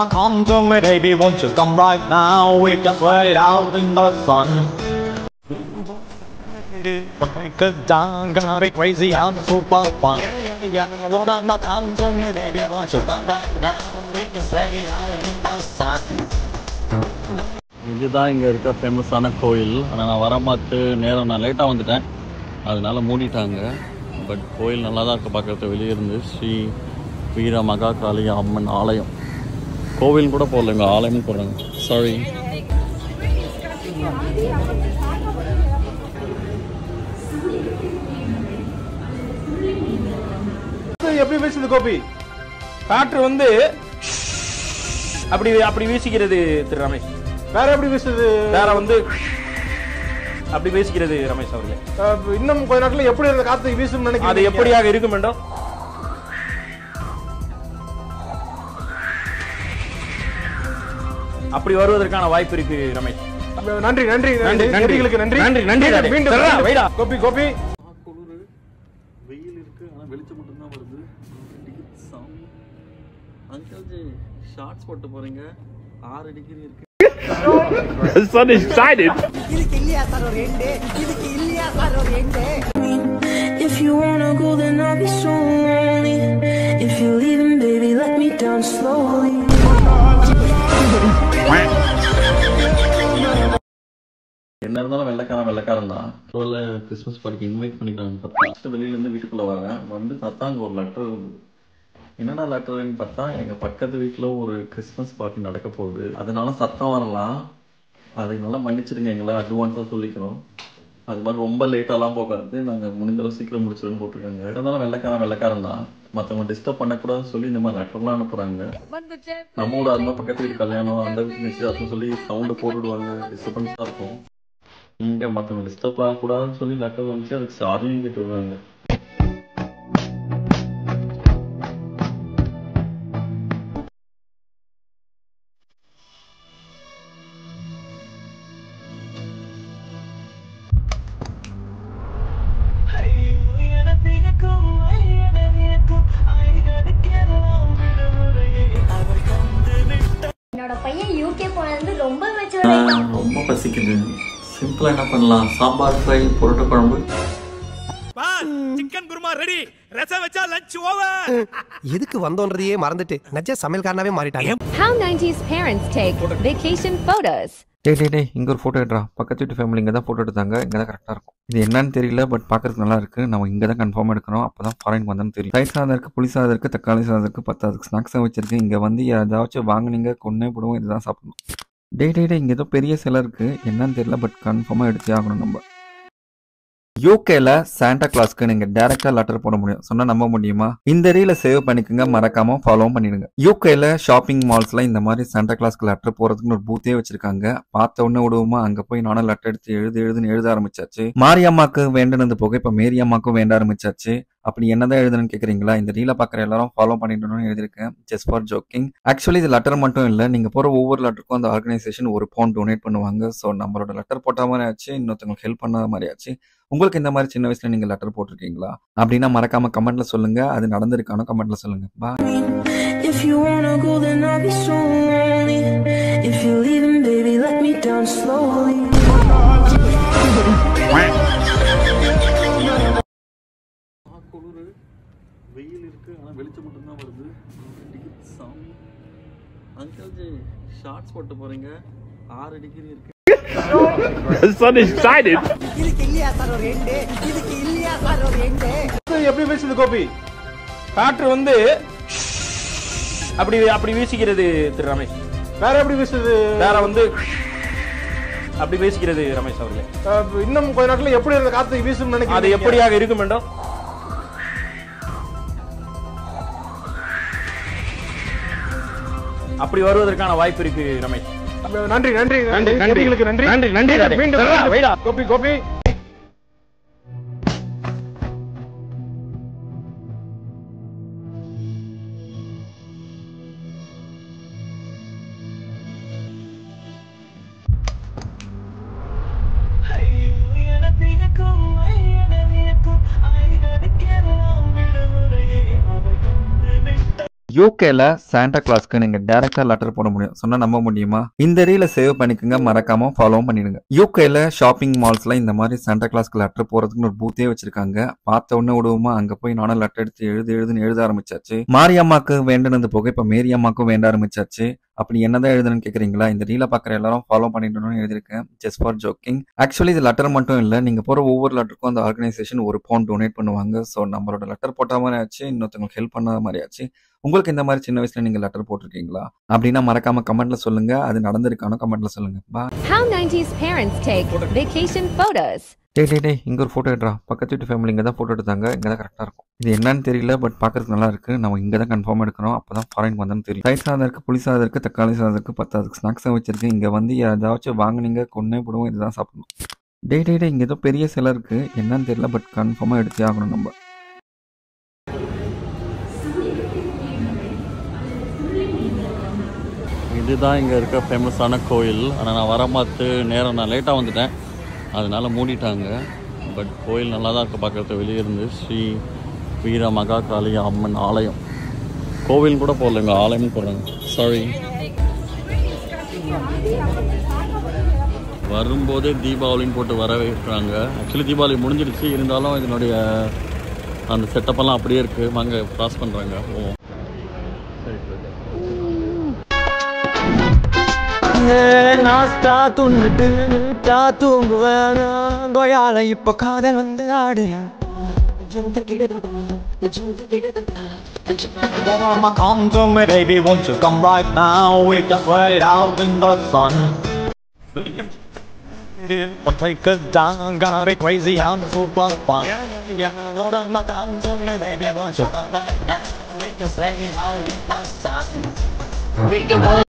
Come to me, baby, won't you come right now? We can sweat it out in the sun. Break it down, gonna be crazy out super fun. Come to me, baby, won't you come right now? We can sweat it out in the sun. இதுதான் இங்கே இருக்க ஃபேமஸான கோயில். ஆனால் நான் வரமாட்டு நேரம் நான் லேட்டாக வந்துட்டேன், அதனால மூடிட்டாங்க. பட் கோயில் நல்லா தான் இருக்க பார்க்குறது. வெளியே இருந்து ஸ்ரீ வீர மகா காளி அம்மன் ஆலயம். கோவில் கூட போடலைங்க, ஆலயமும் போடுறாங்க. சாரி. எப்படி வீசுது கோபி? காற்று வந்து அப்படி அப்படி வீசிக்கிறது திரு ரமேஷ். வேற எப்படி வீசுது? வேற வந்து அப்படி வீசிக்கிறது ரமேஷ் அவர்களே. இன்னும் கொஞ்ச நாட்கள் எப்படி அந்த காற்று வீசும் நினைக்கிறேன். அது எப்படியாக இருக்கும் என்றோ அப்படி வருவதற்கான வாய்ப்பு இருக்கு ரமேஷ். நன்றி நன்றி நன்றி நன்றிகளுக்கு நன்றி நன்றி நன்றி. மீண்டும் கோபி கோபி. வெயில் இருக்கு, ஆனால் வெளிச்சம் மட்டும்தான் வருது. அங்கிள் ஜி ஷார்ட்ஸ் போட்டு போறீங்க, 6 டிகிரி இருக்கு. The sun is excited. If you wanna go then I'll be so lonely. If you're leaving baby let me down slowly. என்ன இருந்தாலும் வெள்ளைக்காரன் தான். கிறிஸ்மஸ் பார்ட்டிக்கு இன்வைட் பண்ணிக்கிறாங்க. ஃபர்ஸ்ட் வெளியிலேருந்து வீட்டுக்குள்ளே வரேன், வந்து பார்த்தா அங்கே ஒரு லெட்டர் இருக்குது. என்னென்ன லெட்டர்ன்னு பார்த்தா, எங்கள் பக்கத்து வீட்டில் ஒரு கிறிஸ்மஸ் பார்ட்டி நடக்க போகுது, அதனால சத்தம் வரலாம், அதுக்கு நல்லா மன்னிச்சிடுங்க, எங்களை அட்வான்ஸாக சொல்லிக்கிறோம். அது மாதிரி ரொம்ப லேட்டாலாம் போகாது, நாங்கள் முடிஞ்சளவு சீக்கிரம் முடிச்சிடுன்னு போட்டிருக்காங்க. இருந்தாலும் வெள்ளைக்காரன் தான், மற்றவங்க டிஸ்டர்ப் பண்ணக்கூடாதுன்னு சொல்லி இந்த மாதிரி லெட்டர்லாம் அனுப்புகிறாங்க. நம்மளோட அது மாதிரி பக்கத்து வீட்டு கல்யாணம், அந்த வீட்டு நிச்சயதார்த்தம் சொல்லி சவுண்டை போட்டுவிடுவாங்க, டிஸ்டர்பன்ஸாக இருக்கும். இங்கே மற்றவங்க டிஸ்டர்ப் ஆகக்கூடாதுன்னு சொல்லி லெட்டர் வந்துச்சு, அதுக்கு சாரியும் கேட்டு விடுவாங்க. என்னோட பையன் யூகே போனது ரொம்ப மெச்சூர் ஆயிட்டான். ரொம்ப பசிக்குது, சிம்பிளா என்ன பண்ணலாம், சாம்பார் ஃப்ரை, பொரோட்டா குழம்பு. சிக்கன் குருமா ரெடி, ரசம் வச்சா லஞ்ச் ஓவர். எதுக்கு வந்தோன்றதையே மறந்துட்டு நஜ சமையல்காரனாவே மாறிட்டாங்க. How 90s parents take vacation photos. டே இங்கே ஒரு ஃபோட்டோ எடுறா. பக்கத்து வீட்டு ஃபேமிலி இங்கே தான் ஃபோட்டோ எடுத்தாங்க, இங்கே தான் கரெக்டாக இருக்கும். இது என்னன்னு தெரியல, பட் பார்க்கறதுக்கு நல்லா இருக்குது. நம்ம இங்கே தான் கன்ஃபார்மாக எடுக்கணும், அப்போ தான் ஃபாரின் வந்தோன்னு தெரியும். ரைட் சாதம் இருக்குது, புளி சாதம் இருக்குது, தக்காளி சாதம் இருக்குது, 10 ஸ்நாக்ஸாக வச்சிருக்கு. இங்கே வந்து ஏதாச்சும் வாங்கினீங்க கொன்னே போடுவோம், இதுதான் சாப்பிடணும். டே இங்கே ஏதோ பெரிய சிலை இருக்குது, என்னன்னு தெரியல, பட் கன்ஃபார்மாக எடுத்தே ஆகணும். நம்ம யூகேல சாண்டா கிளாஸ்க்கு நீங்க டைரக்டா லெட்டர் போட முடியும், சொன்னா நம்ப முடியுமா? இந்த ரீல சேவ் பண்ணிக்கோங்க, மறக்காம ஃபாலோ பண்ணிடுங்க. யூகேல ஷாப்பிங் மால்ஸ்ல இந்த மாதிரி சாண்டா கிளாஸ்க்கு லெட்டர் போறதுக்குன்னு ஒரு பூத்தே வச்சிருக்காங்க. பார்த்த உடனே விடுவோமா, அங்க போய் நானும் லெட்டர் எடுத்து எழுத ஆரம்பிச்சாச்சு. மாரியம்மாக்கு வேண்டினது போக இப்ப மேரியம்மாக்கும் வேண்ட ஆரம்பிச்சாச்சு. அப்படி என்னதான் எழுதுன்னு கேக்குறீங்களா? இந்த ரீல பாக்குற எல்லாரும் ஃபாலோ பண்ணிடணும்னு எழுதிருக்கேன், ஜஸ்ட் ஃபார் ஜோக்கிங். ஆக்சுவலி இது லெட்டர் மட்டும் இல்ல, நீங்க போற ஒவ்வொரு லெட்டருக்கும் அந்த ஆர்கனைசேஷன் £1 டொனேட் பண்ணுவாங்க. ஸோ நம்மளோட லெட்டர் போட்ட மாதிரி ஆச்சு, இன்னொருத்தவங்களுக்கு ஹெல்ப் பண்ண மாதிரி ஆச்சு. உங்களுக்கு இந்த மாதிரி சின்ன வயசுல நீங்க லெட்டர் போட்டிருக்கீங்களா அப்படின்னா மறக்காம கமெண்ட்ல சொல்லுங்க. அது நடந்திருக்கானோ கமெண்ட்ல சொல்லுங்க. பாய். If you wanna go then I'll be so lonely. If you're leaving baby let me down slowly. குளிரு, வெயில் இருக்கு, ஆனால் வெளிச்சம் மட்டும்தான் வருது. சாமி. அங்கிள் ஜி ஷார்ட்ஸ் போட்டு போறீங்க, 6 டிகிரி இருக்கு. The sun is excited. எப்படி வீசுது கோபி? காற்று வந்து அப்படி அப்படி வீசிக்கிறது திரு ரமேஷ். வேற எப்படி வீசுது? வேற வந்து அப்படி வீசிக்கிறது ரமேஷ் அவர்களே. இன்னும் கொஞ்ச நாட்கள் எப்படி அந்த காற்று வீசும் நினைக்கிறேன். அது எப்படியாக இருக்கும் என்றோ அப்படி வருவதற்கான வாய்ப்பு இருக்கு ரமேஷ். நன்றி நன்றி நன்றி நன்றிகளுக்கு நன்றி நன்றி நன்றி. மீண்டும் Gopi Gopi. I gotta get along with the யூகேல சாண்டா கிளாஸ்க்கு நீங்க டைரக்டா லெட்டர் போட முடியும். சொன்னா நம்ப முடியுமா? இந்த ரீல சேவ் பண்ணிக்கோங்க, மறக்காம ஃபாலோ பண்ணிடுங்க. யூகேல ஷாப்பிங் மால்ஸ்ல இந்த மாதிரி சாண்டா கிளாஸ்க்கு லெட்டர் போறதுக்கு ஒரு பூத்தே வச்சிருக்காங்க. பார்த்த உடனே விடுவோமா, அங்க போய் நானும் லெட்டர் எடுத்து எழுதுன்னு எழுத ஆரம்பிச்சாச்சு. மாரியம்மாக்கு வேண்டினது போக இப்ப மேரியம்மாக்கும் வேண்ட ஆரம்பிச்சாச்சு. அப்படி என்னதான் எழுதுன்னு கேக்குறீங்களா? இந்த ரீல பாக்குற எல்லாரும் ஃபாலோ பண்ணிடணும்னு எழுதிருக்கேன். Just for joking. ஆக்சுவலி இது லெட்டர் மட்டும் இல்ல, நீங்க போற ஒவ்வொரு லெட்டருக்கும் அந்த ஆர்கனைசேஷன் £1 டொனேட் பண்ணுவாங்க. ஸோ நம்மளோட லெட்டர் போட்ட மாதிரி ஆச்சு, இன்னொருத்தவங்களுக்கு ஹெல்ப் பண்ண மாதிரி ஆச்சு. உங்களுக்கு இந்த மாதிரி சின்ன வயசுல நீங்க லெட்டர் போட்டிருக்கீங்களா? அப்படின்னா மறக்காம கமெண்ட்ல சொல்லுங்க. அது நடந்திருக்கானோ கமெண்ட்ல சொல்லுங்க. பாய். How 90s parents take vacation photos. டே இங்க ஒரு போட்டோ எடுறா. பக்கத்து வீட்டு ஃபேமிலி இங்க தான் போட்டோ எடுத்தாங்க. இங்க தான் கரெக்டா இருக்கும். இது என்னன்னு தெரியல, பட் பாக்குறதுக்கு நல்லா இருக்கு. நம்ம இங்க தான் கன்ஃபார்ம் எடுக்கணும். அப்பதான் ஃபாரின் வந்தோம்னு தெரியும். தயிர் சாதம் இருக்கு, புளி சாதம் இருக்கு, தக்காளி சாதம் இருக்கு, பத்தாதுக்கு ஸ்நாக்ஸும் வச்சிருக்கு. இங்க வந்து ஏதாச்சும் வாங்குனீங்க கொன்னே போடுவோம். இதுதான் சாப்பிடணும். டே இங்க ஏதோ பெரிய சிலை இருக்கு. என்னன்னு தெரியல, பட் கன்ஃபார்மா எடுத்தே ஆகணும் நம்ம. இதுதான் இங்கே இருக்க ஃபேமஸான கோயில். ஆனால் நான் வர பார்த்து நான் லேட்டாக வந்துட்டேன், அதனால மூடிட்டாங்க. பட் கோயில் நல்லா தான் இருக்குது பார்க்குறது. வெளியே இருந்து ஸ்ரீ வீர மகாகாளி அம்மன் ஆலயம். கோவில் கூட போடலைங்க, ஆலயமும் போடுறாங்க. சாரி. வரும்போதே தீபாவளின்னு போட்டு வரவேற்கிறாங்க. ஆக்சுவலி தீபாவளி முடிஞ்சிடுச்சு, இருந்தாலும் இதனுடைய அந்த செட்டப்பெல்லாம் அப்படியே இருக்குது. வாங்க க்ராஸ் பண்ணுறாங்க. ஓ நாஸ்தா துண்டுட்டு தூங்குவேன். கொயால இப்ப காதல் வந்து ஆடு. Come to me baby, won't you come right now? We can wait out in the sun. We'll take us down, gonna be crazy on the football fun. Come to me baby, won't you come right now? We can say out in the sun. We can